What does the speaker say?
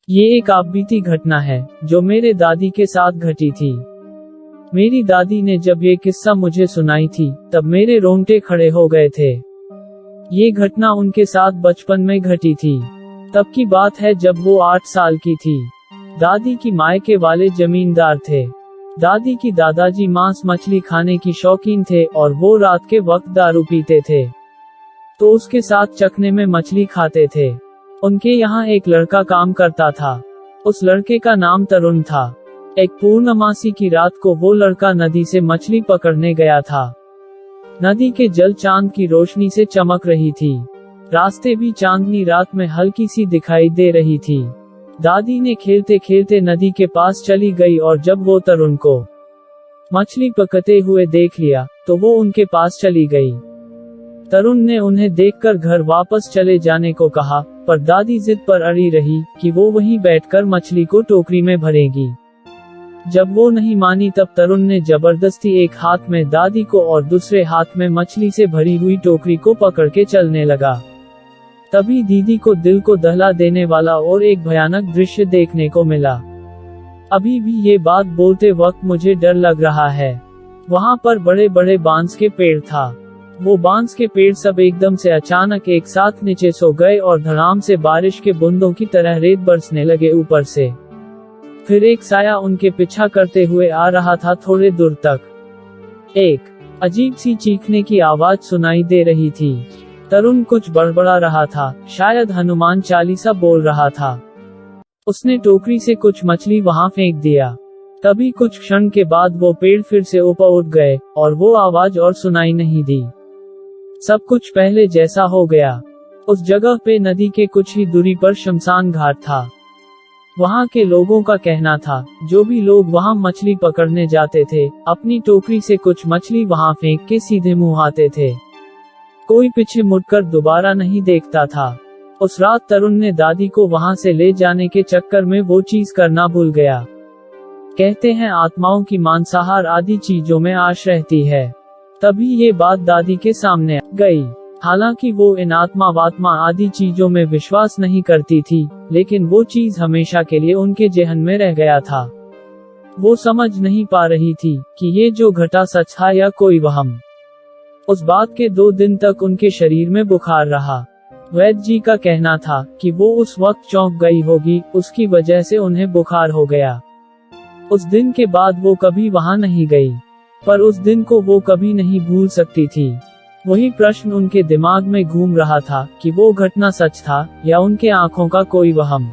ये एक आपबीती घटना है जो मेरे दादी के साथ घटी थी। मेरी दादी ने जब ये किस्सा मुझे सुनाई थी तब मेरे रोंगटे खड़े हो गए थे। ये घटना उनके साथ बचपन में घटी थी। तब की बात है जब वो 8 साल की थी। दादी की मायके वाले जमींदार थे। दादी की दादाजी मांस मछली खाने की शौकीन थे और वो रात के वक्त दारू पीते थे, तो उसके साथ चखने में मछली खाते थे। उनके यहाँ एक लड़का काम करता था। उस लड़के का नाम तरुण था। एक पूर्णमासी की रात को वो लड़का नदी से मछली पकड़ने गया था। नदी के जल चांद की रोशनी से चमक रही थी। रास्ते भी चांदनी रात में हल्की सी दिखाई दे रही थी। दादी ने खेलते खेलते नदी के पास चली गई और जब वो तरुण को मछली पकड़ते हुए देख लिया तो वो उनके पास चली गई। तरुण ने उन्हें देखकर घर वापस चले जाने को कहा, पर दादी जिद पर अड़ी रही कि वो वहीं बैठकर मछली को टोकरी में भरेगी। जब वो नहीं मानी तब तरुण ने जबरदस्ती एक हाथ में दादी को और दूसरे हाथ में मछली से भरी हुई टोकरी को पकड़ के चलने लगा। तभी दीदी को दिल को दहला देने वाला और एक भयानक दृश्य देखने को मिला। अभी भी ये बात बोलते वक्त मुझे डर लग रहा है। वहाँ पर बड़े बड़े बांस के पेड़ था। वो बांस के पेड़ सब एकदम से अचानक एक साथ नीचे सो गए और धड़ाम से बारिश के बूंदों की तरह रेत बरसने लगे ऊपर से। फिर एक साया उनके पीछा करते हुए आ रहा था थोड़े दूर तक। एक अजीब सी चीखने की आवाज सुनाई दे रही थी। तरुण कुछ बड़बड़ा रहा था, शायद हनुमान चालीसा बोल रहा था। उसने टोकरी से कुछ मछली वहां फेंक दिया। तभी कुछ क्षण के बाद वो पेड़ फिर से ऊपर उठ गए और वो आवाज और सुनाई नहीं दी। सब कुछ पहले जैसा हो गया। उस जगह पे नदी के कुछ ही दूरी पर शमशान घाट था। वहाँ के लोगों का कहना था, जो भी लोग वहाँ मछली पकड़ने जाते थे, अपनी टोकरी से कुछ मछली वहाँ फेंक के सीधे मुंह आते थे। कोई पीछे मुड़कर दोबारा नहीं देखता था। उस रात तरुण ने दादी को वहाँ से ले जाने के चक्कर में वो चीज करना भूल गया। कहते हैं आत्माओं की मांसाहार आदि चीजों में आश रहती है। तभी ये बात दादी के सामने गई। हालांकि वो इन आत्मा वात्मा आदि चीजों में विश्वास नहीं करती थी, लेकिन वो चीज हमेशा के लिए उनके जेहन में रह गया था। वो समझ नहीं पा रही थी कि ये जो घटा सच था या कोई वहम। उस बात के 2 दिन तक उनके शरीर में बुखार रहा। वैद्य जी का कहना था कि वो उस वक्त चौंक गई होगी, उसकी वजह से उन्हें बुखार हो गया। उस दिन के बाद वो कभी वहां नहीं गई, पर उस दिन को वो कभी नहीं भूल सकती थी। वही प्रश्न उनके दिमाग में घूम रहा था कि वो घटना सच था या उनके आंखों का कोई वहम।